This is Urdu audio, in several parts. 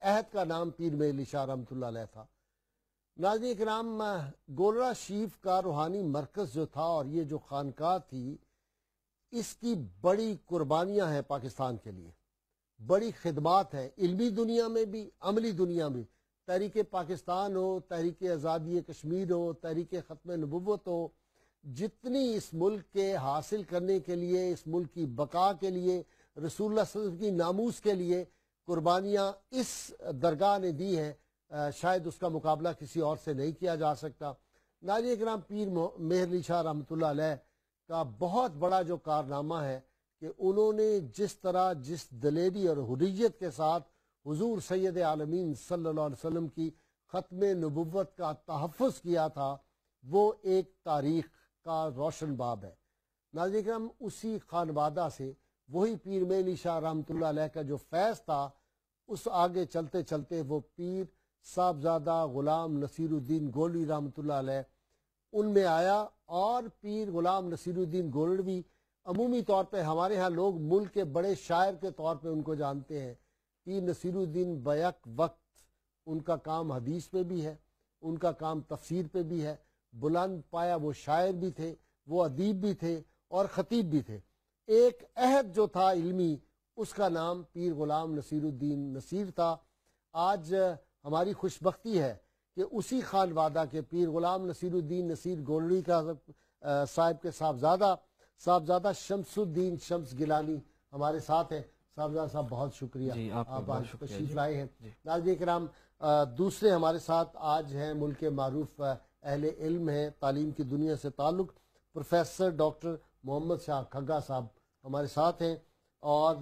عہد کا نام پیر میاں علی شاہ رحمۃ اللہ علیہ تھا۔ ناظرین کرام، گولڑا شریف کا روحانی مرکز جو تھا اور یہ جو خانقاہ تھی، اس کی بڑی قربانیاں ہیں پاکستان کے لیے، بڑی خدمات ہیں، علمی دنیا میں بھی، عملی دنیا میں۔ تحریک پاکستان ہو، تحریک آزادی کشمیر ہو، تحریک ختم نبوت ہو، جتنی اس ملک کے حاصل کرنے کے لیے، اس ملک کی بقا کے لیے، رسول اللہ صلی اللہ علیہ وسلم کی ناموس کے لیے قربانیاں اس درگاہ نے دی ہیں، شاید اس کا مقابلہ کسی اور سے نہیں کیا جا سکتا۔ ناظرین کرام، پیر میاں علی شاہ رحمۃ اللہ علیہ کا بہت بڑا جو کارنامہ ہے کہ انہوں نے جس طرح، جس دلیری اور حریت کے ساتھ حضور سید عالمین صلی اللہ علیہ وسلم کی ختم نبوت کا تحفظ کیا تھا، وہ ایک تاریخ کا روشن باب ہے۔ ناظرین کرام، اسی خانوادہ سے وہی پیر میاں علی شاہ رحمۃ اللہ علیہ کا جو فیض تھا، اس آگے چلتے چلتے وہ پیر صاحبزادہ غلام نصیر الدین گولوی رحمۃ اللہ علیہ ان میں آیا، اور پیر غلام نصیر الدین گولوی عمومی طور پہ ہمارے ہاں لوگ ملک کے بڑے شاعر کے طور پہ ان کو جانتے ہیں۔ پیر نصیر الدین بیک وقت ان کا کام حدیث پہ بھی ہے، ان کا کام تفسیر پہ بھی ہے، بلند پایا وہ شاعر بھی تھے، وہ ادیب بھی تھے اور خطیب بھی تھے۔ ایک عہد جو تھا علمی، اس کا نام پیر غلام نصیر الدین نصیر تھا۔ آج ہماری خوش بختی ہے کہ اسی خانوادہ کے پیر غلام نصیر الدین نصیر گولوی کا صاحب کے صاحبزادہ شمس الدین شمس گیلانی ہمارے ساتھ ہیں۔ صاحبزادہ صاحب بہت شکریہ، جی، آپ آج تشریف لائے ہیں۔ ناظرین کرام، دوسرے ہمارے ساتھ آج ہیں ملک کے معروف اہل علم ہیں، تعلیم کی دنیا سے تعلق، پروفیسر ڈاکٹر محمد شاہ کھگا صاحب ہمارے ساتھ ہیں، اور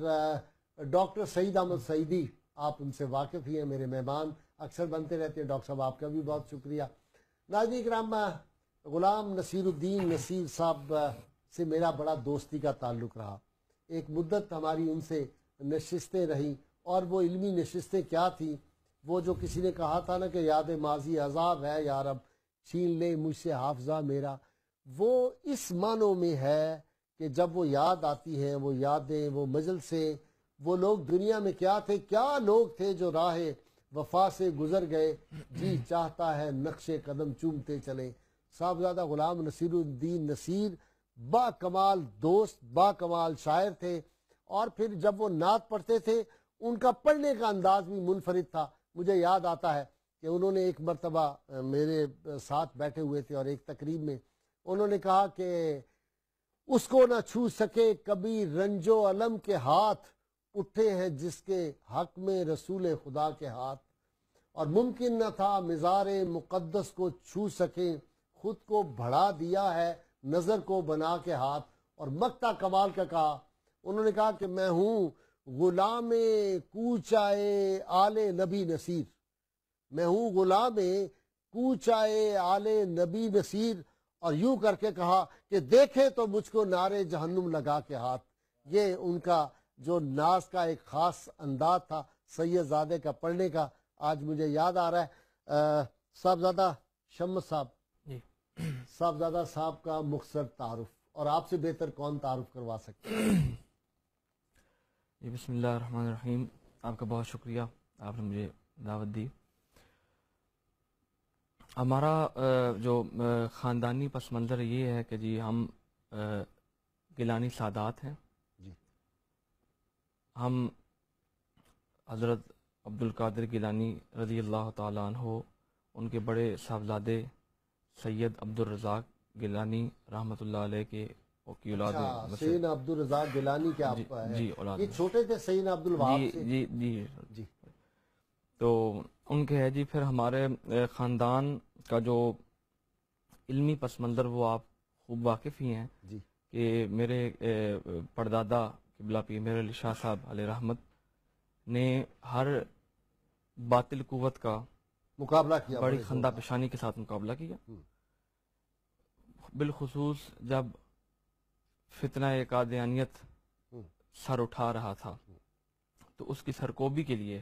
ڈاکٹر سعید احمد سعیدی، آپ ان سے واقف ہی ہیں، میرے مہمان اکثر بنتے رہتے ہیں۔ ڈاکٹر صاحب آپ کا بھی بہت شکریہ۔ ناظرین کرام، غلام نصیر الدین نصیر صاحب سے میرا بڑا دوستی کا تعلق رہا، ایک مدت ہماری ان سے نشستیں رہیں، اور وہ علمی نشستیں کیا تھیں؟ وہ جو کسی نے کہا تھا نا کہ یاد ماضی عذاب ہے یا رب، چھین لے مجھ سے حافظہ میرا، وہ اس معنوں میں ہے کہ جب وہ یاد آتی ہیں، وہ یادیں، وہ مجلسیں، وہ لوگ دنیا میں کیا تھے، کیا لوگ تھے جو راہ وفا سے گزر گئے، جی چاہتا ہے نقش قدم چومتے چلے۔ صاحبزادہ غلام نصیر الدین نصیر با کمال دوست، با کمال شاعر تھے، اور پھر جب وہ نعت پڑھتے تھے، ان کا پڑھنے کا انداز بھی منفرد تھا۔ مجھے یاد آتا ہے کہ انہوں نے ایک مرتبہ میرے ساتھ بیٹھے ہوئے تھے اور ایک تقریب میں انہوں نے کہا کہ اس کو نہ چھو سکے کبھی رنج و علم کے ہاتھ، اٹھے ہیں جس کے حق میں رسول خدا کے ہاتھ، اور ممکن نہ تھا مزار مقدس کو چھو سکیں، خود کو بڑھا دیا ہے نظر کو بنا کے ہاتھ۔ اور مقطع کمال کا کہا، انہوں نے کہا کہ میں ہوں غلام کوچائے آل نبی نصیر، میں ہوں غلام کوچائے آل نبی نصیر، اور یوں کر کے کہا کہ دیکھے تو مجھ کو نعرے جہنم لگا کے ہاتھ۔ یہ ان کا جو ناز کا ایک خاص انداز تھا سید زادے کا پڑھنے کا، آج مجھے یاد آ رہا ہے۔ صاحبزادہ شمس صاحب، صاحبزادہ صاحب کا مختصر تعارف، اور آپ سے بہتر کون تعارف کروا سکتے ہیں؟ جی، بسم اللہ الرحمن الرحیم۔ آپ کا بہت شکریہ، آپ نے مجھے دعوت دی۔ ہمارا جو خاندانی پس منظر یہ ہے کہ جی ہم گیلانی سادات ہیں۔ جی، ہم حضرت عبد القادر گیلانی رضی اللہ تعالیٰ عنہ، ان کے بڑے صاحبزادے سید عبد الرزاق گیلانی رحمۃ اللہ علیہ کے کی اولاد ہیں۔ سید عبد الرزاق گیلانی کے آپ جی اولاد، یہ چھوٹے تھے سید عبد الوہاب سے؟ جی جی جی، تو ان کے ہے جی۔ پھر ہمارے خاندان کا جو علمی پس منظر وہ آپ خوب واقف ہی ہیں جی، کہ میرے پردادا قبلہ پیر میاں علی شاہ صاحب علیہ رحمت نے ہر باطل قوت کا مقابلہ کیا، بڑی خندہ پیشانی کے ساتھ مقابلہ کیا، بالخصوص جب فتنہ قادیانیت سر اٹھا رہا تھا، تو اس کی سرکوبی کے لیے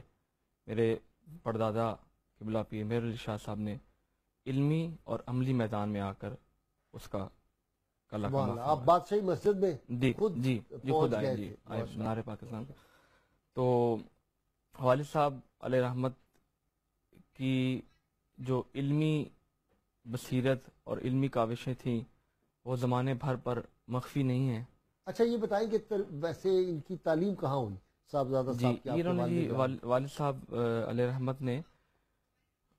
میرے پردادا قبلہ پیر میاں علی شاہ صاحب نے علمی اور عملی میدان میں آ کر اس کا کلا کما۔ آپ بادشاہی مسجد میں خود آئے، جی آئے بنارے پاکستان۔ تو والد صاحب علیہ رحمت کی جو علمی بصیرت اور علمی کاوشیں تھیں وہ زمانے بھر پر مخفی نہیں ہیں. اچھا یہ بتائیں کہ ویسے ان کی تعلیم کہاں ہوئی صاحبزادہ جی صاحب کی؟ آپ کے انہوں نے جی والد صاحب علیہ رحمت نے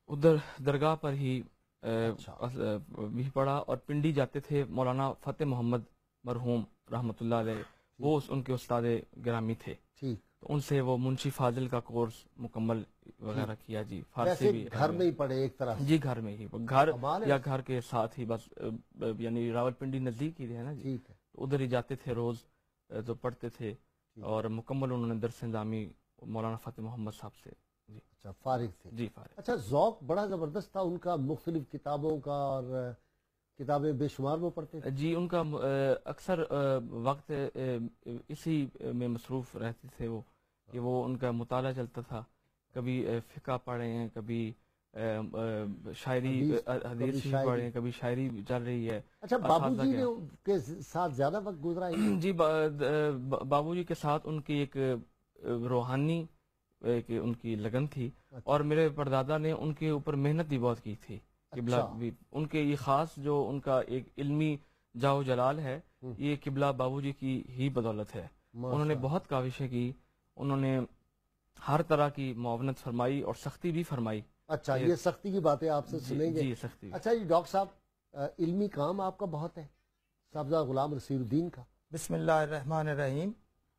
ادھر درگاہ پر ہی بھی پڑھا اور پنڈی جاتے تھے. مولانا فتح محمد مرحوم رحمۃ اللہ علیہ وہ ان کے استاد گرامی تھے. ٹھیک. تو ان سے وہ منشی فاضل کا کورس مکمل وغیرہ کیا. جی فارسی بھی گھر میں ہی پڑھے ایک طرح سے؟ جی گھر میں ہی، گھر یا گھر کے ساتھ ہی بس، یعنی راول پنڈی نزدیک ہی ہے نا جی، ادھر ہی جاتے تھے روز تو پڑھتے تھے اور مکمل انہوں نے درس نظامی مولانا فتح محمد صاحب سے. جی اچھا فارغ تھے. جی فارغ. اچھا ذوق بڑا زبردست تھا ان کا مختلف کتابوں کا، اور کتابیں بے شمار وہ پڑھتے تھے؟ جی ان کا اکثر وقت اسی میں مصروف رہتے تھے وہ، کہ وہ ان کا مطالعہ چلتا تھا. کبھی فقہ پڑھے ہیں، کبھی شاعری حدیث بھی پڑھے ہیں، کبھی شاعری چل رہی ہے. اچھا بابو جی نے کے ساتھ زیادہ وقت گزرا ہے؟ جی بابو جی کے ساتھ ان کی ایک روحانی ایک ان کی لگن تھی، اور میرے پردادا نے ان کے اوپر محنت بھی بہت کی تھی. قبلہ بھی ان کے یہ خاص جو ان کا ایک علمی جاو جلال ہے، یہ قبلہ بابو جی کی ہی بدولت ہے. انہوں نے بہت کاوشیں کی، انہوں نے ہر طرح کی معاونت فرمائی اور سختی بھی فرمائی. اچھا یہ سختی کی باتیں آپ سے سنیں گے. جی سختی. اچھا جی ڈاکٹر صاحب علمی کام آپ کا بہت ہے، صاحبزادہ غلام نصیر الدین کا. بسم اللہ الرحمن الرحیم.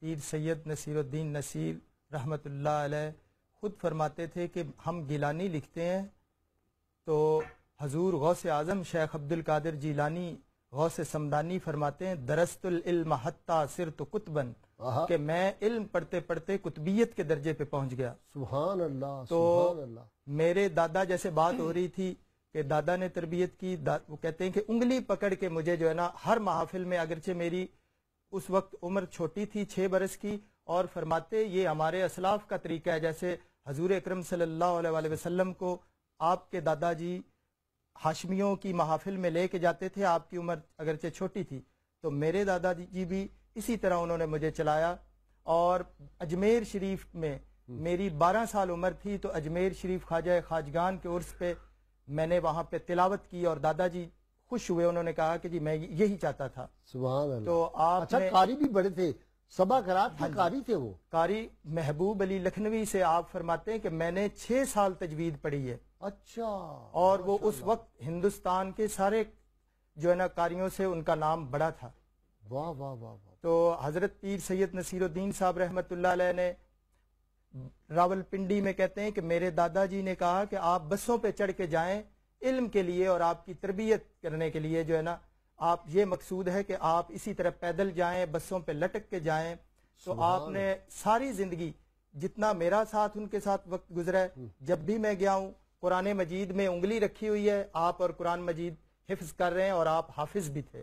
پیر سید نصیر الدین نصیر رحمۃ اللہ علیہ خود فرماتے تھے کہ ہم گیلانی لکھتے ہیں تو حضور غوث اعظم شیخ عبد القادر جیلانی غوث سمدانی فرماتے ہیں درست العلم حتی صرت قطباً، کہ میں علم پڑھتے پڑھتے قطبیت کے درجے پہ پہنچ گیا. سبحان اللہ. تو سبحان اللہ. میرے دادا جیسے بات ہو رہی تھی کہ دادا نے تربیت کی، وہ کہتے ہیں کہ انگلی پکڑ کے مجھے جو ہے نا ہر محافل میں، اگرچہ میری اس وقت عمر چھوٹی تھی 6 برس کی، اور فرماتے یہ ہمارے اسلاف کا طریقہ ہے، جیسے حضور اکرم صلی اللہ علیہ وآلہ وسلم کو آپ کے دادا جی ہاشمیوں کی محافل میں لے کے جاتے تھے، آپ کی عمر اگرچہ چھوٹی تھی، تو میرے دادا جی بھی اسی طرح انہوں نے مجھے چلایا. اور اجمیر شریف میں میری 12 سال عمر تھی تو اجمیر شریف خواجہ خواجگان کے عرس پہ میں نے وہاں پہ تلاوت کی، اور دادا جی خوش ہوئے، انہوں نے کہا کہ جی میں یہی چاہتا تھا. سبحان اللہ. تو آپ اچھا قاری بھی بڑے تھے، سبا قرات کے قاری تھے وہ. قاری محبوب علی لکھنوی سے آپ فرماتے ہیں کہ میں نے 6 سال تجوید پڑھی ہے. اچھا. اور وہ اس وقت ہندوستان کے سارے جو ہے نا قاریوں سے ان کا نام بڑا تھا. واہ واہ واہ واہ. تو حضرت پیر سید نصیر الدین صاحب رحمۃ اللہ علیہ نے راول پنڈی میں کہتے ہیں کہ میرے دادا جی نے کہا کہ آپ بسوں پہ چڑھ کے جائیں علم کے لیے اور آپ کی تربیت کرنے کے لیے، جو ہے نا آپ یہ مقصود ہے کہ آپ اسی طرح پیدل جائیں، بسوں پہ لٹک کے جائیں. تو آپ نے ساری زندگی جتنا میرا ساتھ ان کے ساتھ وقت گزرا ہے، جب بھی میں گیا ہوں قرآن مجید میں انگلی رکھی ہوئی ہے، آپ اور قرآن مجید حفظ کر رہے ہیں، اور آپ حافظ بھی تھے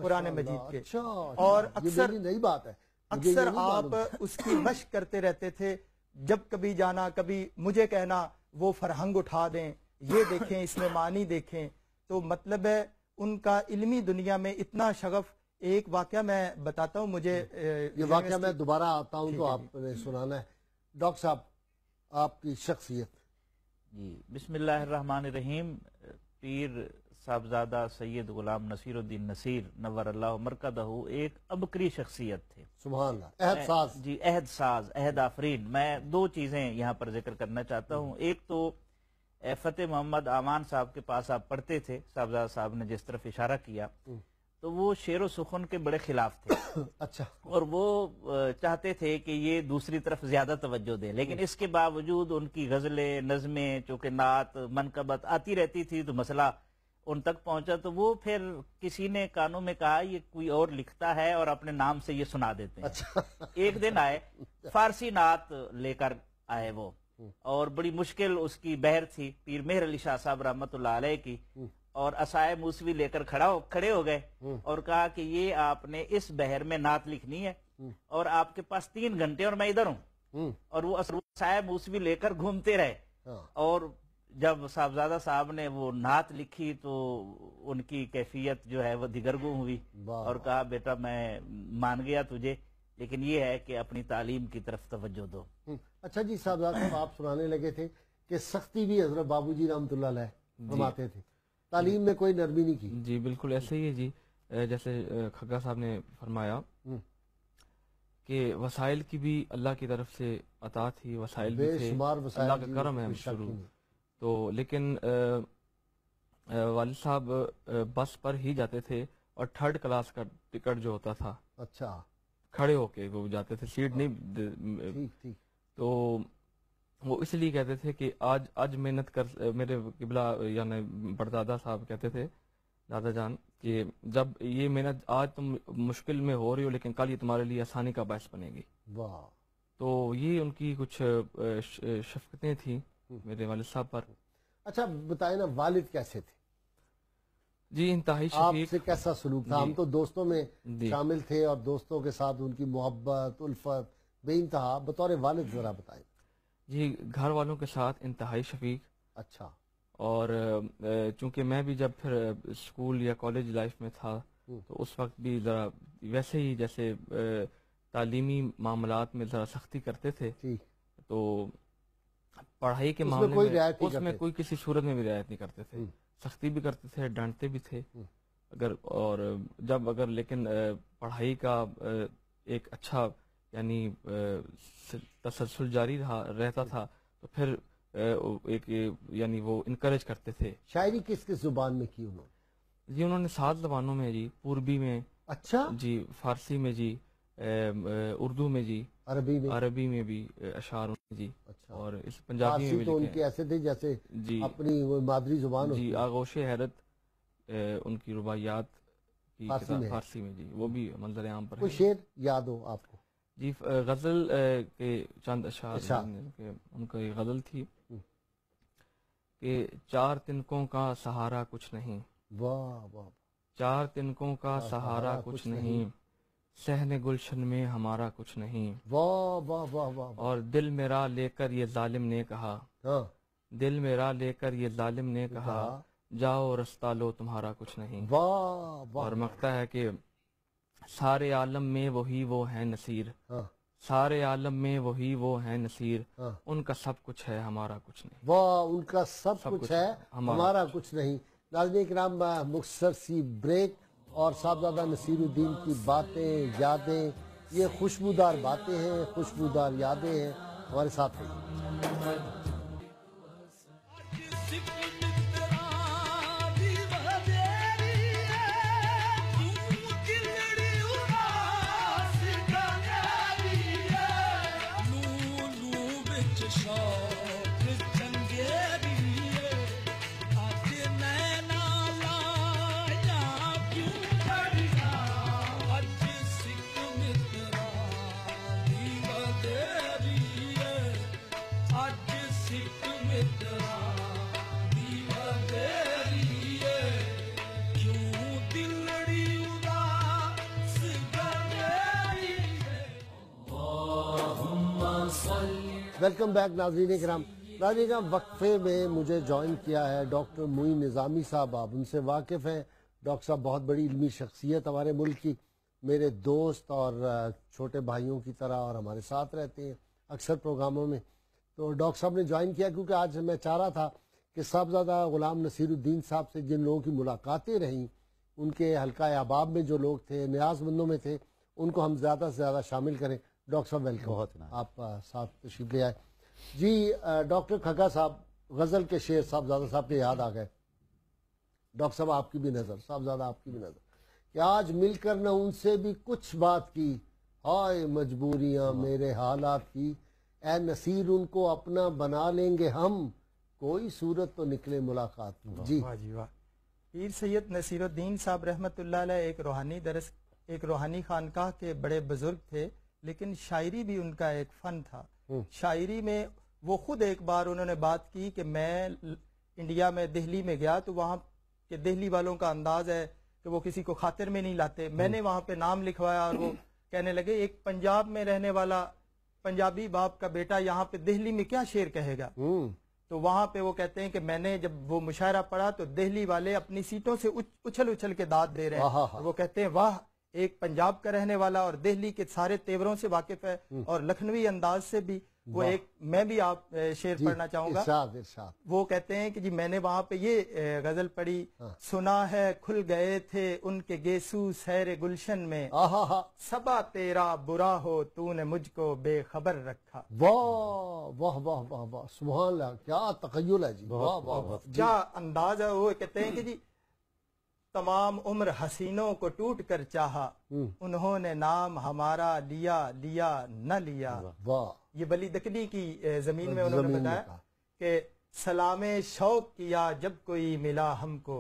قرآن مجید کے. اور اکثر نئی بات ہے، اکثر آپ اس کی مشق کرتے رہتے تھے. جب کبھی جانا، کبھی مجھے کہنا وہ فرہنگ اٹھا دیں، یہ دیکھیں اس میں معنی دیکھیں. تو مطلب ہے ان کا علمی دنیا میں اتنا شغف. ایک واقعہ میں بتاتا ہوں، مجھے یہ واقعہ میں دوبارہ آتا ہوں تو آپ نے سنانا ہے. ڈاکٹر صاحب آپ کی شخصیت. جی بسم اللہ الرحمن الرحیم. پیر صاحبزادہ سید غلام نصیر الدین نصیر نور اللہ مرکزہ ایک عبقری شخصیت تھے. سبحان اللہ. عہد ساز. جی عہد ساز، عہد آفرین. میں 2 چیزیں یہاں پر ذکر کرنا چاہتا ہوں. ایک تو فتح محمد امان صاحب کے پاس آپ پڑھتے تھے، صاحبزادہ صاحب نے جس طرف اشارہ کیا، تو وہ شعر و سخن کے بڑے خلاف تھے. اچھا. اور وہ چاہتے تھے کہ یہ دوسری طرف زیادہ توجہ دے، لیکن اس کے باوجود ان کی غزلیں، نظمیں، چونکہ نعت، منقبت آتی رہتی تھی تو مسئلہ ان تک پہنچا. تو وہ پھر کسی نے کانوں میں کہا یہ کوئی اور لکھتا ہے اور اپنے نام سے یہ سنا دیتے ہیں. ایک دن آئے، فارسی نعت لے کر آئے وہ، اور بڑی مشکل اس کی بہر تھی، پیر مہر علی شاہ صاحب رحمۃ اللہ علیہ کی. اور عصائے موسوی لے کر کھڑے ہو گئے اور کہا کہ یہ آپ نے اس بہر میں نعت لکھنی ہے، اور آپ کے پاس 3 گھنٹے اور میں ادھر ہوں. اور وہ عصائے موسوی لے کر گھومتے رہے. اور جب صاحبزادہ صاحب نے وہ نعت لکھی تو ان کی کیفیت جو ہے وہ دگرگوں ہوئی، اور کہا بیٹا میں مان گیا تجھے لیکن یہ ہے کہ اپنی تعلیم کی طرف توجہ دو. اچھا جی صاحبزادہ صاحب، آپ سنانے لگے تھے کہ سختی بھی حضرت بابو جی رحمۃ اللہ علیہ فرماتے تھے، تعلیم میں کوئی نرمی نہیں کی. جی بالکل ایسے ہی ہے جی. جیسے کھگا صاحب نے فرمایا کہ وسائل کی بھی اللہ کی طرف سے عطا تھی، وسائل بھی بے تھے، شمار وسائل اللہ کا جی، کرم ہے کوئی شک شروع. ہی نہیں. تو لیکن والد صاحب بس پر ہی جاتے تھے اور 3rd کلاس کا ٹکٹ جو ہوتا تھا اچھا کھڑے ہو کے وہ جاتے تھے، سیٹ نہیں. ٹھیک ٹھیک. تو وہ اس لیے کہتے تھے کہ آج محنت کر، میرے قبلہ یعنی پردادا صاحب کہتے تھے، دادا جان، کہ جب یہ محنت آج تم مشکل میں ہو رہی ہو لیکن کل یہ تمہارے لیے آسانی کا باعث بنے گی. واہ. تو یہ ان کی کچھ شفقتیں تھیں میرے والد صاحب پر. اچھا بتائیں نا، والد کیسے تھے؟ جی انتہائی آپ شفیق. سے کیسا سلوک تھا؟ جی. ہم تو دوستوں میں جی. شامل تھے اور دوستوں کے ساتھ ان کی محبت الفت بے انتہا. بطور والد ذرا بتائیں. جی گھر والوں کے ساتھ انتہائی شفیق. اچھا. اور چونکہ میں بھی جب پھر اسکول یا کالج لائف میں تھا تو اس وقت بھی ذرا ویسے ہی جیسے تعلیمی معاملات میں ذرا سختی کرتے تھے. ٹھیک. تو پڑھائی کے اس میں معاملے کوئی میں رعایت نہیں اس میں کرتے. کوئی کسی صورت میں بھی رعایت نہیں کرتے تھے. سختی بھی کرتے تھے، ڈانٹتے بھی تھے. اور جب اگر لیکن پڑھائی کا ایک اچھا یعنی تسلسل جاری رہتا تھا تو پھر ایک یعنی وہ انکریج کرتے تھے. شاعری کس کس زبان میں کی انہوں نے؟ جی انہوں نے 7 زبانوں میں جی، پوربی میں، اچھا، جی فارسی میں، جی اردو میں، جی عربی میں بھی اشعار جی. اچھا. اور اس پنجابی میں فارسی بھی تو ان لکھے کے ایسے تھے جیسے جی اپنی وہ مادری زبان جی. ہوتی ہے. آغوش حیرت ان کی رباعیات کی فارسی کتاب میں ہے. فارسی میں جی، وہ بھی منظر عام پر کوئی ہے. شعر یاد ہو آپ کو؟ جی غزل کے چند اشعار ان کی غزل تھی کہ 4 تنکوں کا سہارا کچھ نہیں، واہ واہ. 4 تنکوں کا سہارا کچھ نہیں، صحن گلشن میں ہمارا کچھ نہیں. واہ واہ واہ واہ. اور دل میرا لے کر یہ ظالم نے کہا، ہاں، دل میرا لے کر یہ ظالم نے کہا، جاؤ رستہ لو تمہارا کچھ نہیں. واہ واہ. اور مقطع ہے کہ سارے عالم میں وہی وہ ہیں نصیر، ہاں سارے عالم میں وہی وہ ہیں نصیر، ہاں. ان کا سب کچھ ہے ہمارا کچھ نہیں. واہ، ان کا سب کچھ ہے ہمارا کچھ نہیں. ناظرین کرام، مختصر سی بریک اور صاحبزادہ نصیر الدین کی باتیں، یادیں، یہ خوشبودار باتیں ہیں، خوشبودار یادیں ہیں. ہمارے ساتھ رہیے. ویلکم بیک ناظرین کرام. ناظرین کرام، وقفے میں مجھے جوائن کیا ہے ڈاکٹر معین نظامی صاحب. آپ ان سے واقف ہیں. ڈاکٹر صاحب بہت بڑی علمی شخصیت ہمارے ملک کی، میرے دوست اور چھوٹے بھائیوں کی طرح، اور ہمارے ساتھ رہتے ہیں اکثر پروگراموں میں. تو ڈاکٹر صاحب نے جوائن کیا کیونکہ آج میں چاہ رہا تھا کہ صاحبزادہ غلام نصیر الدین صاحب سے جن لوگوں کی ملاقاتیں رہیں، ان کے حلقہ احباب میں جو لوگ تھے، نیاز مندوں میں تھے، ان کو ہم زیادہ سے زیادہ شامل کریں. ڈاکٹر صاحب ویلکم. بہت آپ ساتھ تشریف لے آئے. جی ڈاکٹر کھگا صاحب، غزل کے شعر صاحبزادہ صاحب کے یاد آ گئے. ڈاکٹر صاحب آپ کی بھی نظر، صاحبزادہ آپ کی بھی نظر، کہ آج مل کر نہ ان سے بھی کچھ بات کی، ہائے مجبوریاں میرے حالات کی، اے نصیر ان کو اپنا بنا لیں گے ہم، کوئی صورت تو نکلے ملاقات. جی واہ جی واہ. پیر سید نصیر الدین صاحب رحمۃ اللہ علیہ ایک روحانی خانقاہ کے بڑے بزرگ تھے، لیکن شاعری بھی ان کا ایک فن تھا. شاعری میں وہ خود ایک بار انہوں نے بات کی کہ میں انڈیا میں دہلی میں گیا تو وہاں کے دہلی والوں کا انداز ہے کہ وہ کسی کو خاطر میں نہیں لاتے. میں نے وہاں پہ نام لکھوایا اور وہ کہنے لگے ایک پنجاب میں رہنے والا پنجابی باپ کا بیٹا یہاں پہ دہلی میں کیا شعر کہے گا. تو وہاں پہ وہ کہتے ہیں کہ میں نے جب وہ مشاعرہ پڑھا تو دہلی والے اپنی سیٹوں سے اچھل کے داد دے رہے ہیں. وہ کہتے ہیں واہ، ایک پنجاب کا رہنے والا اور دہلی کے سارے تیوروں سے واقف ہے اور لکھنوی انداز سے بھی وہ ایک میں بھی آپ شعر پڑھنا چاہوں گا. ارشاد ارشاد. وہ کہتے ہیں کہ جی میں نے وہاں پہ یہ غزل پڑھی. سنا ہے کھل گئے تھے ان کے گیسو سیر گلشن میں, صبا تیرا برا ہو تو نے مجھ کو بے خبر رکھا. واہ واہ واہ واہ واہ, سبحان اللہ, کیا تخیل ہے جی, واہ واہ واہ. کیا انداز ہے. وہ کہتے ہیں کہ جی تمام عمر حسینوں کو ٹوٹ کر چاہا, انہوں نے نام ہمارا لیا لیا نہ لیا. واہ, یہ ولی دکنی کی زمین میں انہوں نے بتایا کہ سلام شوق کیا جب کوئی ملا ہم کو,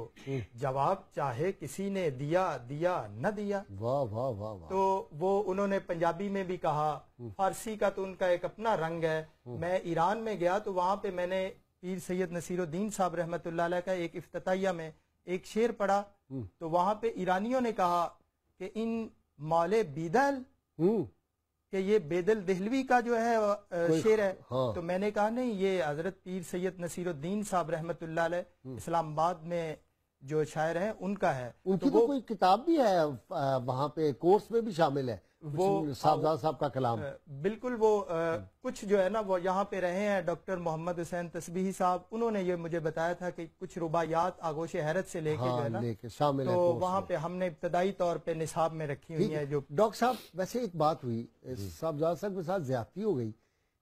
جواب چاہے کسی نے دیا دیا نہ دیا. واہ واہ واہ واہ. تو وہ انہوں نے پنجابی میں بھی کہا, فارسی کا تو ان کا ایک اپنا رنگ ہے. میں ایران میں گیا تو وہاں پہ میں نے پیر سید نصیر الدین صاحب رحمۃ اللہ علیہ کا ایک افتتاحیہ میں ایک شعر پڑھا, تو وہاں پہ ایرانیوں نے کہا کہ ان مولے بیدل, کہ یہ بیدل دہلوی کا جو ہے شعر ہے. تو میں نے کہا نہیں, یہ حضرت پیر سید نصیر الدین صاحب رحمۃ اللہ علیہ اسلام آباد میں جو شاعر ہیں ان کا ہے. ان کی تو کوئی کتاب بھی ہے وہاں پہ, کورس میں بھی شامل ہے وہ صاحبزادہ صاحب کا کلام. بالکل, وہ کچھ جو ہے نا وہ یہاں پہ رہے ہیں ڈاکٹر محمد حسین تسبیحی صاحب, انہوں نے یہ مجھے بتایا تھا کہ کچھ رباعیات آغوش حیرت سے لے کے جو ہے نا شامل ہے, تو وہاں پہ ہم نے ابتدائی طور پہ نصاب میں رکھی ہوئی ہیں. جو ڈاکٹر صاحب ویسے ایک بات ہوئی, صاحبزادہ صاحب کے ساتھ زیادتی ہو گئی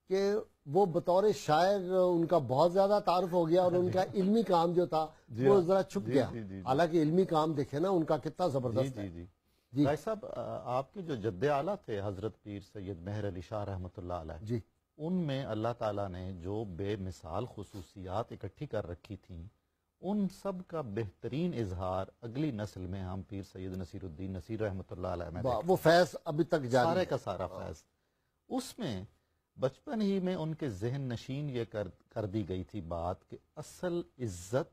کہ وہ بطور شاعر ان کا بہت زیادہ تعارف ہو گیا اور ان کا علمی کام جو تھا وہ ذرا چھپ گیا. حالانکہ علمی کام دیکھے نا ان کا کتنا زبردست ہے. بھائی صاحب, آپ کے جو جد اعلیٰ تھے حضرت پیر سید مہر علی شاہ رحمۃ اللہ علیہ, جی, ان میں اللہ تعالیٰ نے جو بے مثال خصوصیات اکٹھی کر رکھی تھیں, ان سب کا بہترین اظہار اگلی نسل میں ہم پیر سید نصیر الدین نصیر رحمۃ اللہ علیہ میں وہ فیض ابھی تک جاری, سارے کا سارا فیض. اس میں بچپن ہی میں ان کے ذہن نشین یہ کر دی گئی تھی بات کہ اصل عزت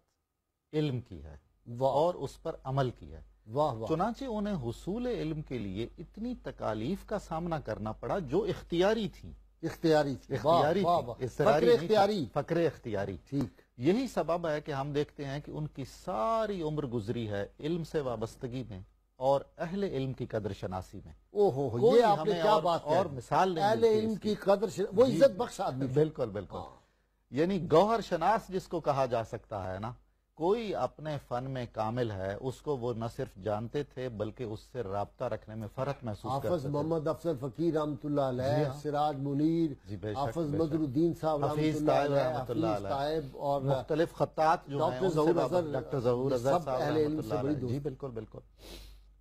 علم کی ہے اور اس پر عمل کی ہے. چنانچہ انہیں حصول علم کے لیے اتنی تکالیف کا سامنا کرنا پڑا جو اختیاری تھی, فقر اختیاری. ٹھیک, یہی سبب ہے کہ ہم دیکھتے ہیں کہ ان کی ساری عمر گزری ہے علم سے وابستگی میں اور اہل علم کی قدر شناسی میں. یہ آپ نے کیا بات اور مثال اہل علم کی قدر, وہ عزت بخش آدمی. بالکل بالکل, یعنی گوہر شناس جس کو کہا جا سکتا ہے نا, کوئی اپنے فن میں کامل ہے, اس کو وہ نہ صرف جانتے تھے بلکہ اس سے رابطہ رکھنے میں فرق محسوس کرتے تھے. حافظ محمد افضل فقیر رحمۃ اللہ علیہ, سراج منیر, حافظ مظہر الدین صاحب حفیظ طائب رحمۃ اللہ علیہ, اور مختلف خطاط جو ہیں, ڈاکٹر ظہور اظہر صاحب رحمۃ اللہ علیہ. جی بالکل بالکل.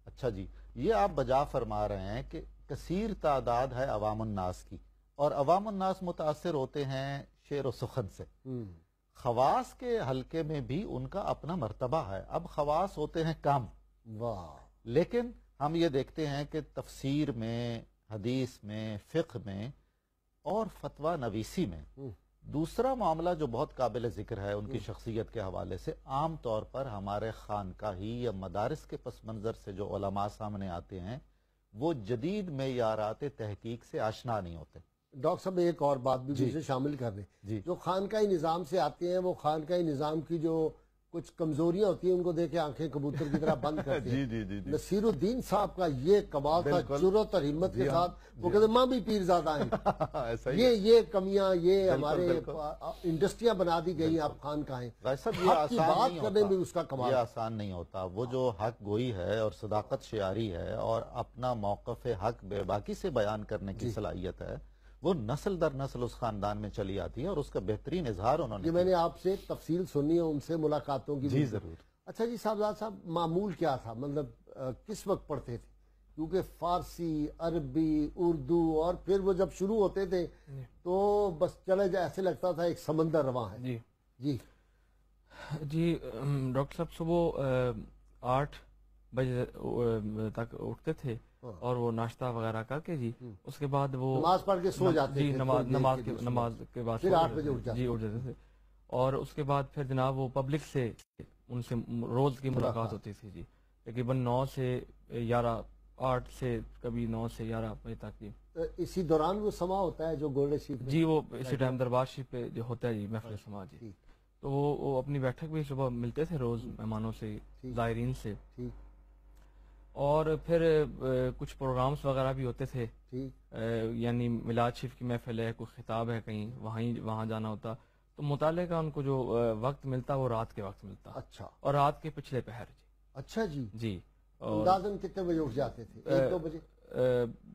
اچھا جی, یہ آپ بجا فرما رہے ہیں کہ کثیر تعداد ہے عوام الناس کی, اور عوام الناس متاثر ہوتے ہیں شعر و سخن سے. خواص کے حلقے میں بھی ان کا اپنا مرتبہ ہے. اب خواص ہوتے ہیں کم, لیکن ہم یہ دیکھتے ہیں کہ تفسیر میں, حدیث میں, فقہ میں اور فتویٰ نویسی میں دوسرا معاملہ جو بہت قابل ذکر ہے ان کی شخصیت کے حوالے سے, عام طور پر ہمارے خانقاہی یا مدارس کے پس منظر سے جو علماء سامنے آتے ہیں وہ جدید معیارات تحقیق سے آشنا نہیں ہوتے. ڈاکٹر صاحب ایک اور بات بھی اسے شامل کر دیں, جو خانقاہی نظام سے آتے ہیں وہ خانقاہی نظام کی جو کچھ کمزوریاں ہوتی ہیں ان کو دیکھ کے آنکھیں کبوتر کی طرح بند کرتے ہیں. نصیر الدین صاحب کا یہ کمال تھا, جرأت اور ہمت کے ساتھ وہ کہتے ہیں ماں بھی پیرزادہ ہیں. یہ کمیاں, یہ ہمارے انڈسٹریاں بنا دی گئی, آپ خانقاہیں حق کی بات کرنے میں اس کا کمال. یہ آسان نہیں ہوتا. وہ جو حق گوئی ہے اور صداقت شعاری ہے اور اپنا موقف حق بے باکی سے بیان کرنے کی صلاحیت ہے, وہ نسل در نسل اس خاندان میں چلی آتی ہے اور اس کا بہترین اظہار انہوں نے. میں نے آپ سے تفصیل سنی ہے, ان سے ملاقاتوں کی. جی ضرور. اچھا جی صاحبزادہ صاحب, معمول کیا تھا, مطلب کس وقت پڑھتے تھے؟ کیونکہ فارسی, عربی, اردو, اور پھر وہ جب شروع ہوتے تھے تو بس چلے جائے, ایسے لگتا تھا ایک سمندر رواں ہے. جی ڈاکٹر صاحب صبح 8 بجے تک اٹھتے تھے اور وہ ناشتہ وغیرہ کر کے جی اس کے بعد وہ نماز پڑھ کے سو جاتے جی, نماز کے بعد پھر 8 بجے اٹھ جاتے تھے, اور اس کے بعد پھر جناب وہ پبلک سے ان سے روز کی ملاقات ہوتی تھی جی, تقریباً 9 سے 11, 8 سے کبھی 9 سے 11 بجے تک. جی اسی دوران وہ سما ہوتا ہے جو گولڈن شریف جی, وہ اسی ٹائم دربار شریف پہ جو ہوتا ہے جی محفل سما جی, تو وہ اپنی بیٹھک بھی صبح ملتے تھے روز مہمانوں سے, زائرین سے. اور پھر کچھ پروگرامز وغیرہ بھی ہوتے تھے، یعنی میلاد شریف کی محفل ہے، کوئی خطاب ہے کہیں، وہاں جانا ہوتا، تو مطالعے کا ان کو جو وقت ملتا وہ رات کے وقت ملتا. اچھا. اور رات کے پچھلے پہر. اچھا جی. جی. اندازاً کتنے بجے اٹھ جاتے تھے؟ 1-2 بجے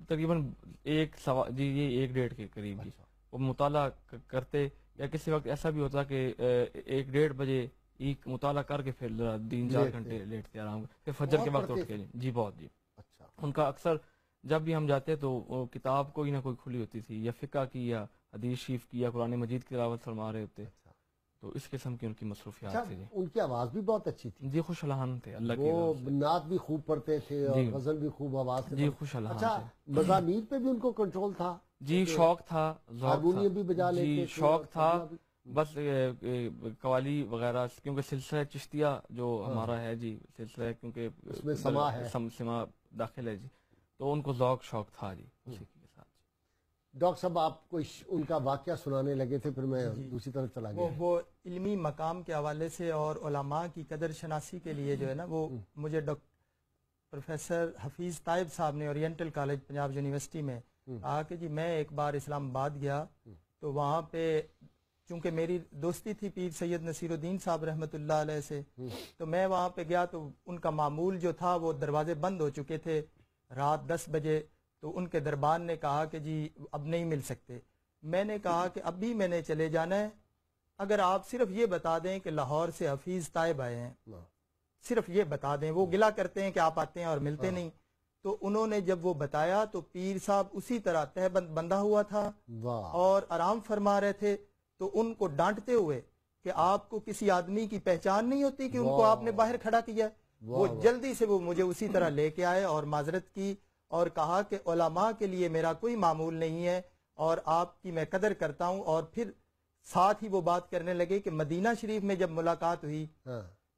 تقریباً 1-1:15 کے قریب. جی. وہ مطالعہ کرتے، یا کسی وقت ایسا بھی ہوتا کہ 1-1:30 بجے ایک مطالعہ کر کے پھر 3-4 گھنٹے لیٹتے آرام، پھر فجر کے وقت اٹھ کے. جی بہت. جی. اچھا. ان کا اکثر جب بھی ہم جاتے تو وہ کتاب کوئی نہ کوئی کھلی ہوتی تھی، یا فقہ کی، یا حدیث شریف کی، یا قرآن مجید کی تلاوت فرما رہے ہوتے. تو اس قسم کی ان کی مصروفیات تھی. ان کی آواز بھی بہت اچھی تھی. جی خوش الحان تھے اللہ کی. وہ نعت بھی خوب پڑھتے تھے اور غزل بھی خوب آواز سے. جی خوش الحان. اچھا مزامیر پہ بھی ان کو کنٹرول تھا؟ جی شوق تھا. ہارمونیم بھی بجا لیتے تھے. جی شوق تھا. بس قوالی وغیرہ، کیونکہ سلسلہ چشتیہ جو ہمارا ہے جی سلسلہ، کیونکہ اس میں سما ہے، سما داخل ہے جی، تو ان کو ذوق شوق تھا جی اسی کے ساتھ. ڈاکٹر صاحب آپ کو ان کا واقعہ سنانے لگے تھے، پھر میں دوسری طرف چلا گیا. وہ علمی مقام کے حوالے سے اور علماء کی قدر شناسی کے لیے جو ہے نا، وہ مجھے پروفیسر حفیظ طائب صاحب نے اورینٹل کالج پنجاب یونیورسٹی میں کہا کہ جی میں ایک بار اسلام آباد گیا، تو وہاں پہ چونکہ میری دوستی تھی پیر سید نصیر الدین صاحب رحمۃ اللہ علیہ سے، تو میں وہاں پہ گیا تو ان کا معمول جو تھا وہ دروازے بند ہو چکے تھے رات 10 بجے. تو ان کے دربان نے کہا کہ جی اب نہیں مل سکتے. میں نے کہا کہ اب بھی میں نے چلے جانا ہے، اگر آپ صرف یہ بتا دیں کہ لاہور سے حفیظ طائب آئے ہیں، صرف یہ بتا دیں. وہ گلا کرتے ہیں کہ آپ آتے ہیں اور ملتے نہیں. تو انہوں نے جب وہ بتایا تو پیر صاحب اسی طرح تہ بندہ ہوا تھا اور آرام فرما رہے تھے. تو ان کو ڈانٹتے ہوئے کہ آپ کو کسی آدمی کی پہچان نہیں ہوتی کہ ان کو آپ نے باہر کھڑا کیا. وہ جلدی سے وہ مجھے اسی طرح لے کے آئے اور معذرت کی اور کہا کہ علماء کے لیے میرا کوئی معمول نہیں ہے اور آپ کی میں قدر کرتا ہوں. اور پھر ساتھ ہی وہ بات کرنے لگے کہ مدینہ شریف میں جب ملاقات ہوئی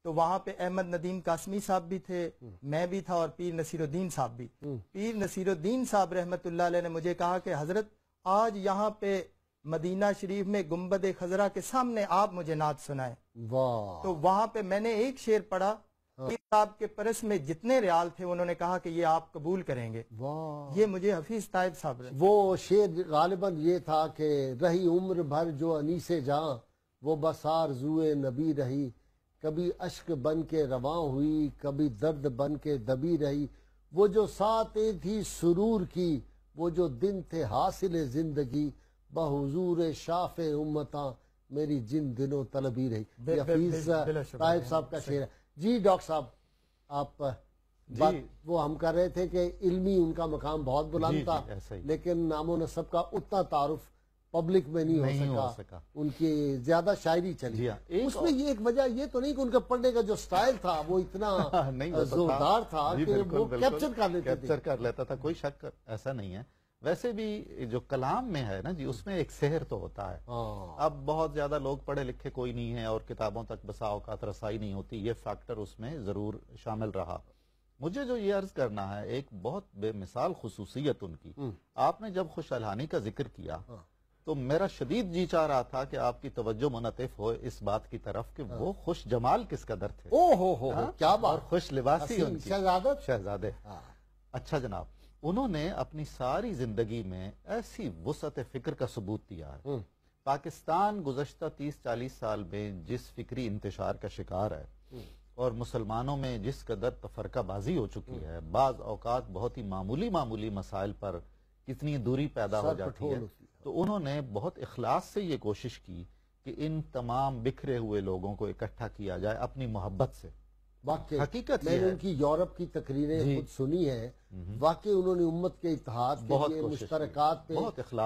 تو وہاں پہ احمد ندیم قاسمی صاحب بھی تھے، میں بھی تھا، اور پیر نصیر الدین صاحب بھی. پیر نصیر الدین صاحب رحمت اللہ علیہ نے مجھے کہا کہ حضرت آج یہاں پہ مدینہ شریف میں گنبد خضرا کے سامنے آپ مجھے نعت سنائے. تو وہاں پہ میں نے ایک شعر پڑھا، پیر صاحب کے پرس میں جتنے ریال تھے انہوں نے کہا کہ یہ آپ قبول کریں گے. یہ مجھے حفیظ طائب صاحب رہے. وہ شعر غالباً یہ تھا کہ رہی عمر بھر جو انیس جاں، وہ بسار زوئے نبی رہی، کبھی اشک بن کے رواں ہوئی، کبھی درد بن کے دبی رہی. وہ جو ساتیں تھی سرور کی، وہ جو دن تھے حاصل زندگی، بحضور شاف امتاں میری جن دنوں طلبی رہی. حفیظ طائب صاحب کا شعر ہے. جی ڈاکٹر صاحب آپ وہ ہم کر رہے تھے کہ علمی ان کا مقام بہت بلند تھا، لیکن نام و نسب کا اتنا تعارف پبلک میں نہیں ہو سکا. ان کی زیادہ شاعری چلی. اس میں یہ ایک وجہ یہ تو نہیں کہ ان کا پڑھنے کا جو سٹائل تھا وہ اتنا زوردار تھا کہ وہ کیپچر کر لیتا تھا. کوئی شک ایسا نہیں ہے. ویسے بھی جو کلام میں ہے نا جی، اس میں ایک سحر تو ہوتا ہے. اب بہت زیادہ لوگ پڑھے لکھے کوئی نہیں ہیں اور کتابوں تک بسا اوقات رسائی نہیں ہوتی. یہ فیکٹر اس میں ضرور شامل رہا. مجھے جو یہ عرض کرنا ہے، ایک بہت بے مثال خصوصیت ان کی، آپ نے جب خوش الحانی کا ذکر کیا تو میرا شدید جی چاہ رہا تھا کہ آپ کی توجہ منعطف ہو اس بات کی طرف کہ وہ خوش جمال کس قدر تھے. کیا بات. خوش لباسی ان کی شہزادے. اچھا جناب، انہوں نے اپنی ساری زندگی میں ایسی وسعت فکر کا ثبوت دیا ہے. پاکستان گزشتہ 30-40 سال میں جس فکری انتشار کا شکار ہے اور مسلمانوں میں جس قدر تفرقہ بازی ہو چکی ہے، بعض اوقات بہت ہی معمولی مسائل پر کتنی دوری پیدا ہو جاتی ہے. تو انہوں نے بہت اخلاص سے یہ کوشش کی کہ ان تمام بکھرے ہوئے لوگوں کو اکٹھا کیا جائے اپنی محبت سے. واقعی حقیقت میں نے ان کی یورپ کی تقریریں خود سنی ہے. واقعی انہوں نے امت کے اتحاد کے لیے مشترکات پہ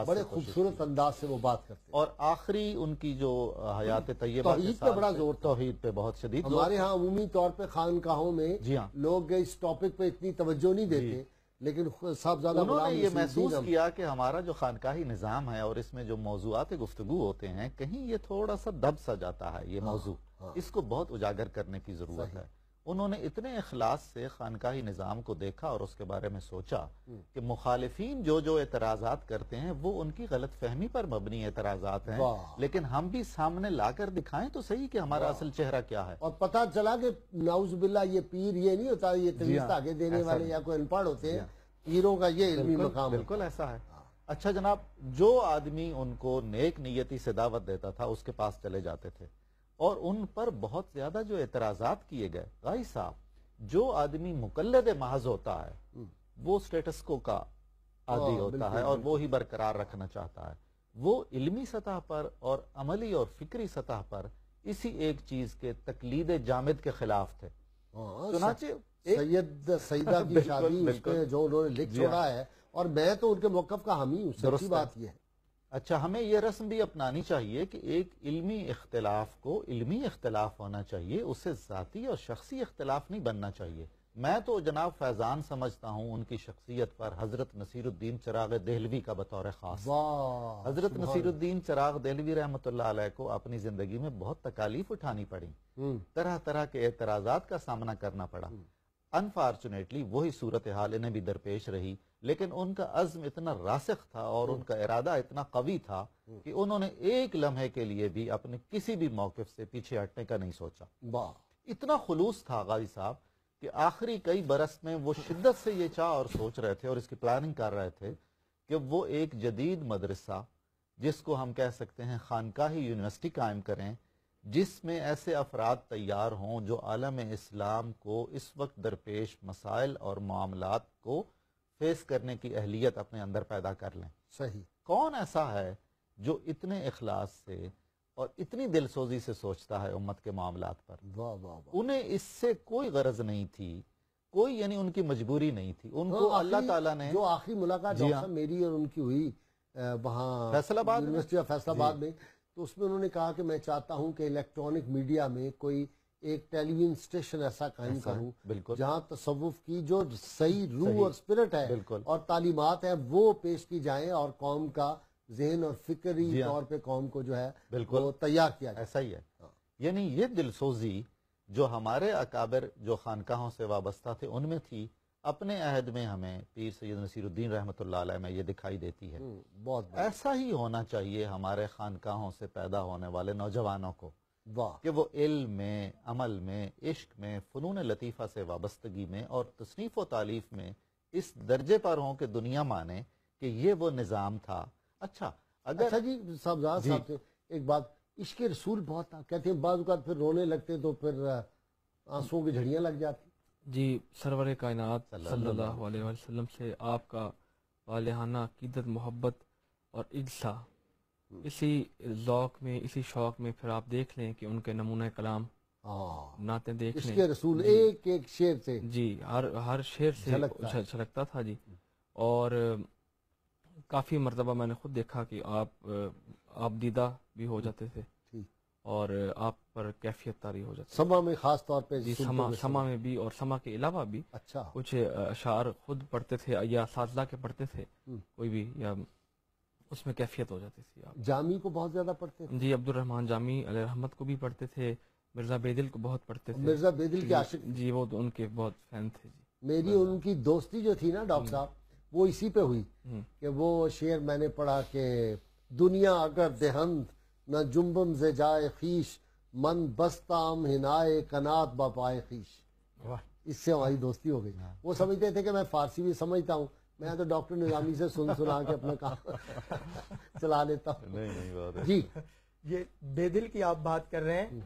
بڑے خوبصورت انداز سے وہ بات کرتے. اور آخری ان کی جو حیات طیبہ توحید پہ بڑا زور، توحید پہ بہت شدید. ہمارے ہاں عمومی طور پہ خانقاہوں میں لوگ اس ٹاپک پہ اتنی توجہ نہیں دیتے، لیکن صاحبزادہ انہوں نے یہ محسوس کیا کہ ہمارا جو خانقاہی نظام ہے اور اس میں جو موضوعات گفتگو ہوتے ہیں، کہیں یہ تھوڑا سا دب سا جاتا ہے. یہ موضوع اس کو بہت اجاگر کرنے کی ضرورت ہے. انہوں نے اتنے اخلاص سے خانقاہی نظام کو دیکھا اور اس کے بارے میں سوچا کہ مخالفین جو جو اعتراضات کرتے ہیں وہ ان کی غلط فہمی پر مبنی اعتراضات ہیں، لیکن ہم بھی سامنے لا کر دکھائیں تو صحیح کہ ہمارا اصل چہرہ کیا ہے. اور پتہ چلا کہ نعوذ باللہ یہ پیر یہ نہیں ہوتا، یہ تمیز آگے دینے والے یا کوئی انپڑھ ہوتے ہیں، پیروں کا یہ علمی مقام. بالکل ایسا ہے. اچھا جناب، جو آدمی ان کو نیک نیتی سے دعوت دیتا تھا اس کے پاس چلے جاتے تھے اور ان پر بہت زیادہ جو اعتراضات کیے گئے. غازی صاحب، جو آدمی مقلد محض ہوتا ہے وہ سٹیٹس کو کا عادی ہوتا ہے اور وہ ہی برقرار رکھنا چاہتا ہے. وہ علمی سطح پر اور عملی اور فکری سطح پر اسی ایک چیز کے تقلید جامد کے خلاف تھے. چنانچہ سید سیدہ کی شادی اس پہ جو انہوں نے لکھ چھوڑا ہے، اور میں تو ان کے موقف کا حامی ہوں. سچی بات یہ ہے. اچھا، ہمیں یہ رسم بھی اپنانی چاہیے کہ ایک علمی اختلاف کو علمی اختلاف ہونا چاہیے، اسے ذاتی اور شخصی اختلاف نہیں بننا چاہیے. میں تو جناب فیضان سمجھتا ہوں ان کی شخصیت پر حضرت نصیر الدین چراغ دہلوی کا بطور خاص. حضرت نصیر الدین چراغ دہلوی رحمۃ اللہ علیہ کو اپنی زندگی میں بہت تکالیف اٹھانی پڑی، طرح طرح کے اعتراضات کا سامنا کرنا پڑا. انفارچونیٹلی وہی صورتحال انہیں بھی درپیش رہی، لیکن ان کا عزم اتنا راسخ تھا اور ان کا ارادہ اتنا قوی تھا کہ انہوں نے ایک لمحے کے لیے بھی اپنے کسی بھی موقف سے پیچھے ہٹنے کا نہیں سوچا. اتنا خلوص تھا غازی صاحب کہ آخری کئی برس میں وہ شدت سے یہ چاہ اور سوچ رہے تھے اور اس کی پلاننگ کر رہے تھے کہ وہ ایک جدید مدرسہ، جس کو ہم کہہ سکتے ہیں خانقاہی یونیورسٹی، قائم کریں جس میں ایسے افراد تیار ہوں جو عالم اسلام کو اس وقت درپیش مسائل اور معاملات کو فیس کرنے کی اہلیت اپنے اندر پیدا کر لیں. صحیح. کون ایسا ہے جو اتنے اخلاص سے اور اتنی دل سوزی سے سوچتا ہے امت کے معاملات پر؟ واہ واہ واہ. انہیں اس سے کوئی غرض نہیں تھی، کوئی یعنی ان کی مجبوری نہیں تھی. ان کو اللہ تعالیٰ نے جو آخری ملاقات ڈاکٹر میری اور ان کی ہوئی وہاں فیصل آباد یونیورسٹی آف فیصل آباد میں، تو اس میں انہوں نے کہا کہ میں چاہتا ہوں کہ الیکٹرانک میڈیا میں کوئی ایک ٹیلی ویژن اسٹیشن ایسا قائم کروں جہاں تصوف کی جو صحیح روح اور اسپرٹ ہے اور تعلیمات ہیں وہ پیش کی جائیں اور قوم کا ذہن اور فکری طور پہ قوم کو جو ہے وہ تیار کیا جائے. ایسا ہی ہے. یعنی یہ دل سوزی جو ہمارے اکابر جو خانقاہوں سے وابستہ تھے ان میں تھی، اپنے عہد میں ہمیں پیر سید نصیر الدین رحمۃ اللہ علیہ میں یہ دکھائی دیتی ہے. بہت ایسا ہی ہونا چاہیے ہمارے خانقاہوں سے پیدا ہونے والے نوجوانوں کو، کہ وہ علم میں، عمل میں، عشق میں، فنون لطیفہ سے وابستگی میں اور تصنیف و تالیف میں اس درجے پر ہوں کہ دنیا مانے کہ یہ وہ نظام تھا. اچھا جی صاحب سے ایک بات، عشق رسول بہت تھا، کہتے ہیں بعض اوقات پھر رونے لگتے تو پھر آنسوؤں کی جھڑیاں لگ جاتی. جی، سرور کائنات صلی اللہ علیہ وسلم سے آپ کا والہانہ عقیدت، محبت اور اجزا، اسی ذوق میں، اسی شوق میں پھر آپ دیکھ لیں کہ ان کے نمونہ کلام نعتیں دیکھ لیں. عشق رسول ایک ایک شعر سے جی ہر شعر سے چھلکتا تھا. جی، اور کافی مرتبہ میں نے خود دیکھا کہ آپ دیدہ بھی ہو جاتے تھے اور آپ پر کیفیت طاری ہو جاتی. سما میں خاص طور پہ جی، سما میں بھی اور سما کے علاوہ بھی کچھ اشعار خود پڑھتے تھے یا اساتذہ کے پڑھتے تھے کوئی بھی، یا اس میں کیفیت ہو جاتی تھی. آپ جامی کو بہت زیادہ پڑھتے تھے؟ جی، عبد الرحمن جامی علیہ رحمت کو بھی پڑھتے تھے، مرزا بیدل کو بہت پڑھتے تھے. مرزا بیدل کے عاشق؟ جی، وہ ان کے بہت فین تھے. جی، میری ان کی دوستی جو تھی نا ڈاکٹر صاحب، وہ اسی پہ ہوئی کہ وہ شعر میں نے پڑھا کہ دنیا اگر دہند نہ جنبم ز جائے خیش، من بستام ہنائے کنات باپائے خیش. اس سے ہماری دوستی ہو گئی. وہ سمجھتے تھے کہ میں فارسی بھی سمجھتا ہوں، میں تو ڈاکٹر نظامی سے سنا کے اپنا کام چلا لیتا ہوں. جی، یہ بیدل کی آپ بات کر رہے ہیں،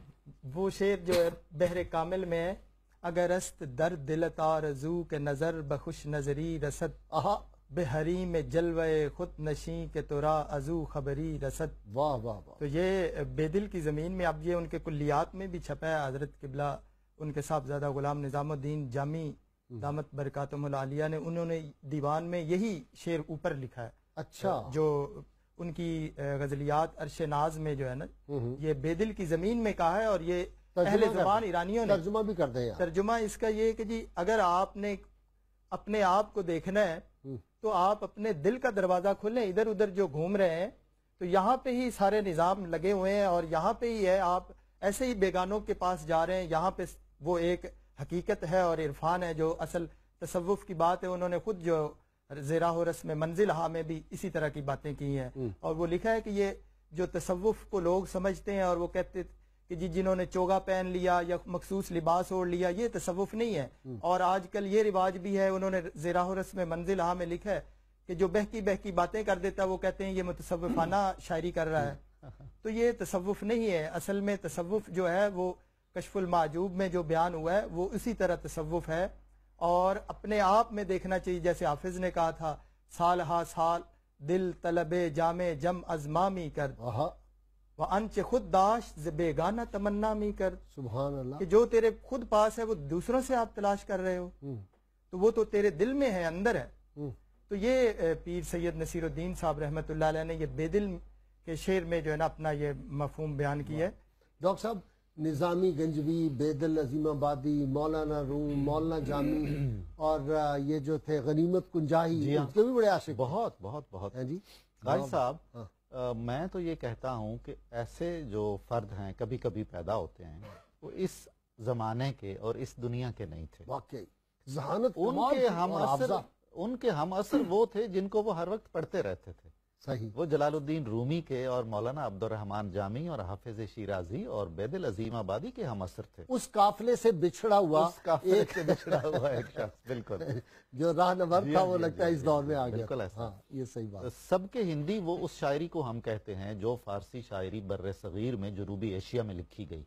وہ شعر جو ہے بحر کامل میں ہے، اگر است در دلت آرزو کے نظر بخوش نظری رسد، بے حریم جلوہ خود نشیں کے تورا ازو خبری رسد. واہ واہ واہ. تو یہ بیدل کی زمین میں، اب یہ ان کے کلیات میں بھی چھپا ہے. حضرت قبلہ ان کے صاحبزادہ غلام نظام الدین جامی دامت برکاتہم العالیہ نے، انہوں نے دیوان میں یہی شعر اوپر لکھا ہے. اچھا. جو ان کی غزلیات عرش ناز میں جو ہے نا، یہ بیدل کی زمین میں کہا ہے. اور یہ اہل زبان ایرانیوں نے ترجمہ بھی کرتے ہیں. ترجمہ اس کا یہ کہ جی اگر آپ نے اپنے آپ کو دیکھنا ہے تو آپ اپنے دل کا دروازہ کھولیں. ادھر ادھر جو گھوم رہے ہیں تو یہاں پہ ہی سارے نظام لگے ہوئے ہیں اور یہاں پہ ہی ہے. آپ ایسے ہی بیگانوں کے پاس جا رہے ہیں، یہاں پہ وہ ایک حقیقت ہے اور عرفان ہے، جو اصل تصوف کی بات ہے، انہوں نے خود جو زیرہ و رسم منزل ہا میں بھی اسی طرح کی باتیں کی ہیں، اور وہ لکھا ہے کہ یہ جو تصوف کو لوگ سمجھتے ہیں اور وہ کہتے کہ جی جنہوں نے چوگا پہن لیا یا مخصوص لباس اوڑھ لیا، یہ تصوف نہیں ہے۔ اور آج کل یہ رواج بھی ہے، انہوں نے زیرہ و رسم منزل ہا میں لکھا ہے کہ جو بہکی بہکی باتیں کر دیتا ہے وہ کہتے ہیں یہ متصوفانہ شاعری کر رہا ہے۔ تو یہ تصوف نہیں ہے، اصل میں تصوف جو ہے وہ کشف المعجوب میں جو بیان ہوا ہے وہ اسی طرح تصوف ہے، اور اپنے آپ میں دیکھنا چاہیے، جیسے حافظ نے کہا تھا سال ہا سال دل طلب جامع جم ازمامی کر وانچ خود داشت ز بیگانہ تمنا می کر۔ سبحان اللہ، کہ جو تیرے خود پاس ہے وہ دوسروں سے آپ تلاش کر رہے ہو، تو وہ تو تیرے دل میں ہے، اندر ہے۔ تو یہ پیر سید نصیر الدین صاحب رحمۃ اللہ علیہ نے یہ بے دل کے شعر میں جو ہے نا اپنا یہ مفہوم بیان کیا ہے۔ ڈاکٹر صاحب، نظامی گنجوی، بیدل عظیم آبادی، مولانا روم، مولانا جامی اور یہ جو تھے غنیمت کنجاہی، ان کے بھی بڑے عاشق، بہت بہت بہت ہیں جی قاری صاحب۔ میں تو یہ کہتا ہوں کہ ایسے جو فرد ہیں کبھی کبھی پیدا ہوتے ہیں، وہ اس زمانے کے اور اس دنیا کے نہیں تھے، واقعی ذہانت ان کے ہم اثر وہ تھے جن کو وہ ہر وقت پڑھتے رہتے تھے۔ صحیح، وہ جلال الدین رومی کے اور مولانا عبد الرحمن جامی اور حافظ شیرازی اور بیدل عظیم آبادی کے ہم اثر تھے۔ اس قافلے سے بچھڑا ہوا ایک شخص، بالکل، جو راہنور تھا، وہ لگتا ہے اس دور میں آ گیا۔ بالکل ایسا، ہاں، یہ صحیح بات۔ سب کے ہندی وہ اس شاعری کو ہم کہتے ہیں جو فارسی شاعری بر صغیر میں جنوبی ایشیا میں لکھی گئی،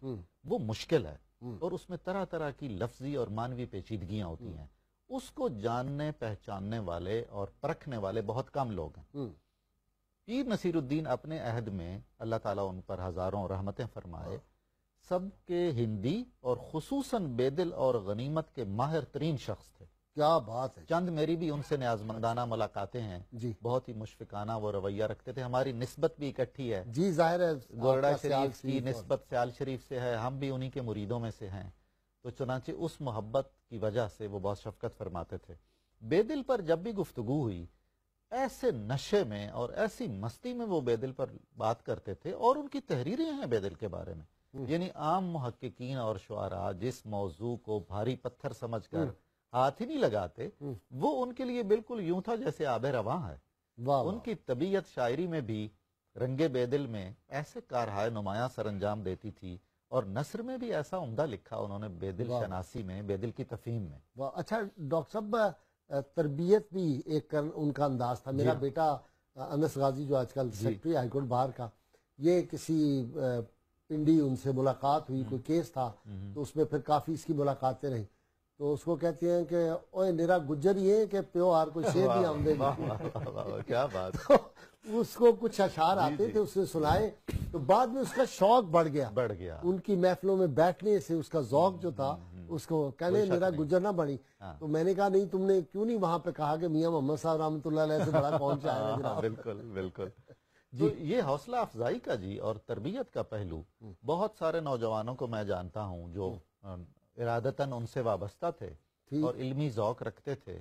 وہ مشکل ہے اور اس میں طرح طرح کی لفظی اور معنوی پیچیدگیاں ہوتی ہیں۔ اس کو جاننے پہچاننے والے اور پرکھنے والے بہت کم لوگ ہیں۔ پیر نصیر الدین اپنے عہد میں، اللہ تعالیٰ ان پر ہزاروں رحمتیں فرمائے، سب کے ہندی اور خصوصاً بیدل اور غنیمت کے ماہر ترین شخص تھے۔ کیا بات ہے۔ چند میری بھی ان سے نیازمندانہ ملاقاتیں ہیں جی، بہت ہی مشفقانہ وہ رویہ رکھتے تھے۔ ہماری نسبت بھی اکٹھی ہے، جی ظاہر ہے، گورڈا شریف کی نسبت سیال شریف سے ہے، ہم بھی انہی کے مریدوں میں سے ہیں، تو چنانچہ اس محبت کی وجہ سے وہ بہت شفقت فرماتے تھے۔ بیدل پر جب بھی گفتگو ہوئی، ایسے نشے میں اور ایسی مستی میں وہ بیدل پر بات کرتے تھے، اور ان کی تحریریں ہیں بیدل کے بارے میں، یعنی عام محققین اور شعراء جس موضوع کو بھاری پتھر سمجھ کر ہاتھ ہی نہیں لگاتے، وہ ان کے لیے بالکل یوں تھا جیسے آب رواں ہے۔ ان کی طبیعت شاعری میں بھی رنگ بیدل میں ایسے کارہائے نمایاں سر انجام دیتی تھی، اور نثر میں بھی ایسا عمدہ لکھا انہوں نے بیدل شناسی میں، بیدل کی تفہیم میں۔ اچھا ڈاکٹر صاحب، تربیت بھی ایک ان کا انداز تھا۔ میرا بیٹا انس غازی جو آج کل سیکرٹری ہائی کورٹ باہر کا، یہ کسی پنڈی ان سے ملاقات ہوئی، کوئی کیس تھا، تو اس میں پھر کافی اس کی ملاقاتیں رہیں، تو اس کو کہتے ہیں کہ اوے میرا گجر یہ کہ پیو ہار کوئی شیر بھی آمدے کیا بات۔ اس کو کچھ اشعار آتے تھے، اس نے سنائے، تو بعد میں اس کا شوق بڑھ گیا، ان کی محفلوں میں بیٹھنے سے اس کا ذوق جو تھا، اس کو کہنے میرا گجر نہ بڑی۔ تو میں نے کہا نہیں، تم نے کیوں نہیں وہاں پہ کہا کہ میاں محمد صاحب رحمۃ اللہ علیہ سے بڑا کون شاعر ہے؟ بالکل بالکل جی، یہ حوصلہ افزائی کا جی اور تربیت کا پہلو بہت سارے نوجوانوں کو میں جانتا ہوں جو ارادتاً ان سے وابستہ تھے اور علمی ذوق رکھتے تھے،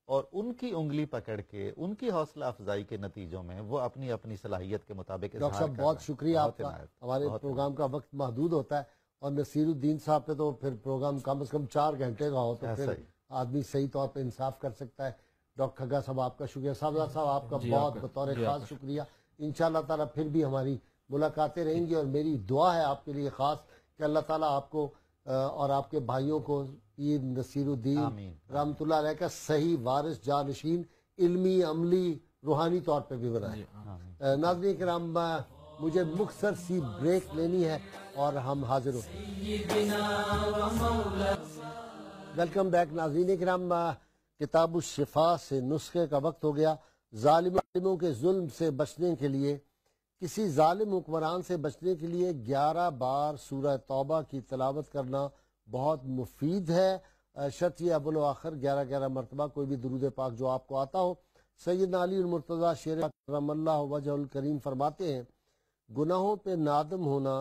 اور ان کی انگلی پکڑ کے ان کی حوصلہ افزائی کے نتیجوں میں وہ اپنی اپنی صلاحیت کے مطابق ڈاکٹر صاحب بہت شکریہ آپ کا۔ ہمارے پروگرام کا وقت محدود ہوتا ہے، اور نصیر الدین صاحب پہ تو پھر پروگرام کم از کم 4 گھنٹے کا ہو تو پھر آدمی صحیح طور پہ انصاف کر سکتا ہے۔ ڈاکٹر کھگا صاحب آپ کا شکریہ، صاحب آپ کا بہت بطور خاص شکریہ۔ انشاءاللہ تعالیٰ پھر بھی ہماری ملاقاتیں رہیں گی، اور میری دعا ہے آپ کے لیے خاص کہ اللہ تعالیٰ آپ کو اور آپ کے بھائیوں کو پیر نصیر الدین رحمۃ اللہ علیہ کا صحیح وارث جانشین علمی، عملی، روحانی طور پہ بھی بنائے۔ ناظرین کرام، مجھے مختصر سی بریک لینی ہے اور ہم حاضر ہوتے ہیں۔ ویلکم بیک ناظرین کرام، کتاب الشفا سے نسخے کا وقت ہو گیا۔ ظالموں کے ظلم سے بچنے کے لیے، کسی ظالم حکمران سے بچنے کے لیے 11 بار سورہ توبہ کی تلاوت کرنا بہت مفید ہے۔ شرط یہ اول و آخر 11 مرتبہ کوئی بھی درود پاک جو آپ کو آتا ہو۔ سیدنا علی المرتضیٰ شیر کرم اللہ وجہ الکریم فرماتے ہیں، گناہوں پہ نادم ہونا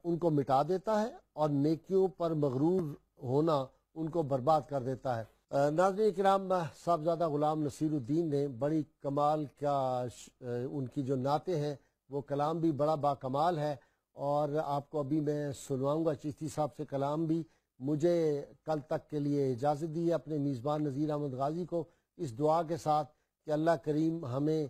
ان کو مٹا دیتا ہے، اور نیکیوں پر مغرور ہونا ان کو برباد کر دیتا ہے۔ ناظرین کرام، صاحبزادہ غلام نصیر الدین نے بڑی کمال کا ان کی جو نعتیں ہیں، وہ کلام بھی بڑا با کمال ہے، اور آپ کو ابھی میں سنواؤں گا چشتی صاحب سے کلام بھی مجھے کل تک کے لیے اجازت دی ہے، اپنے میزبان نذیر احمد غازی کو اس دعا کے ساتھ کہ اللہ کریم ہمیں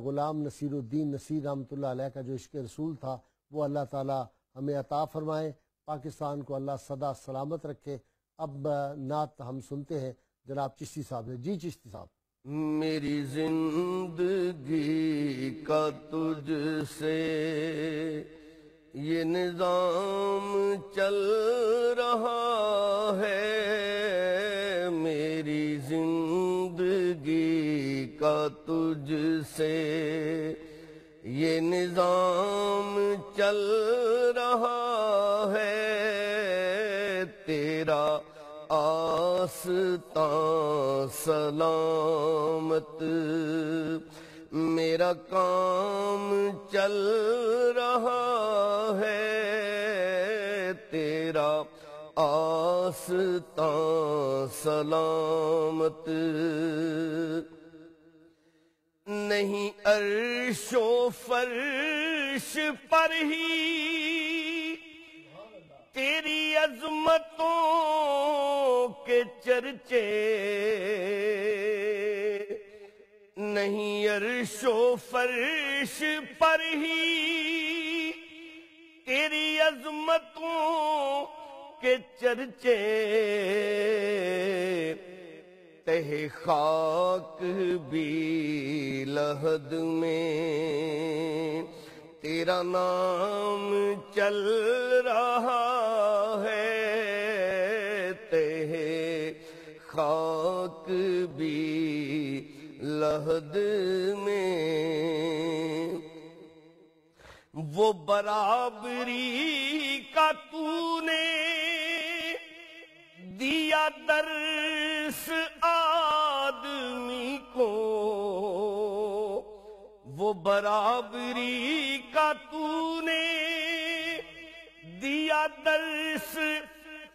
غلام نصیر الدین نصیر رحمۃ اللہ علیہ کا جو عشق رسول تھا وہ اللہ تعالی ہمیں عطا فرمائے، پاکستان کو اللہ صدا سلامت رکھے۔ اب نعت ہم سنتے ہیں جناب چشتی صاحب نے۔ جی چشتی صاحب۔ میری زندگی کا تجھ سے یہ نظام چل رہا ہے، میری زندگی کا تجھ سے یہ نظام چل رہا ہے، تیرا آستاں سلامت میرا کام چل رہا ہے، تیرا آستاں سلامت نہیں عرش و فرش پر ہی تیری عظمتوں کے چرچے، نہیں عرش و فرش پر ہی تیری عظمتوں کے چرچے، تہ خاک بھی لحد میں تیرا نام چل رہا ہے، تہ خاک بھی لحد میں وہ برابری کا تو نے دیا درس آدمی کو، وہ برابری کا تو نے دیا درس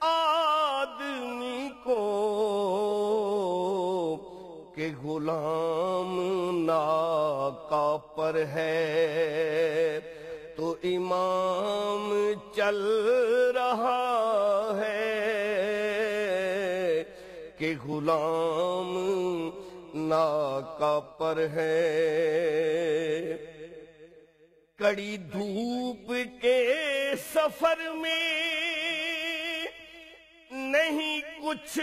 آدمی کو، کہ غلام ناکا پر ہے تو امام چل رہا ہے، کہ غلام ناکا پر ہے، کڑی دھوپ کے سفر میں نہیں کچھ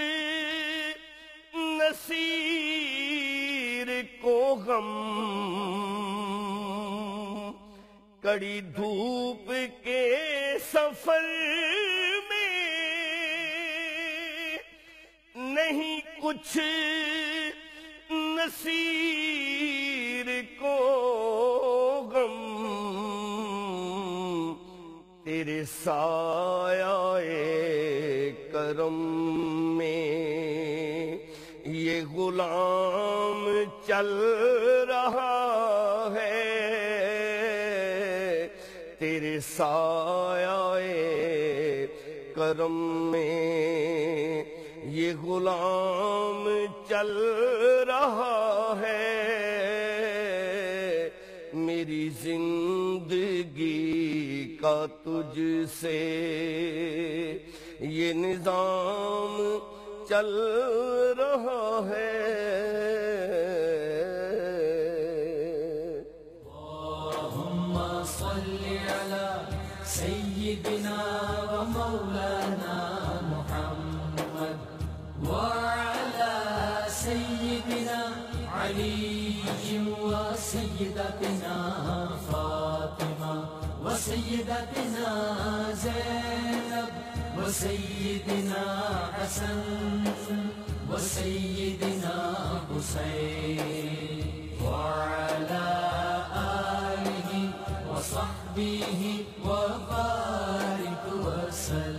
نصیر کو غم، کڑی دھوپ کے سفر میں نہیں کچھ نصیر کو غم، تیرے سایہ کرم میں یہ غلام چل رہا ہے، تیرے سایہ کرم میں یہ غلام چل رہا ہے، میری زندگی کا تجھ سے یہ نظام چل رہا ہے۔ اللہم صلی علی سیدنا و مولانا محمد وعلی سیدنا علی و سیدتنا فاطمہ و سیدتنا زینب و سیدنا حسن و سیدنا حسین وعلی آلہ و صحبہ و بارک وسلم۔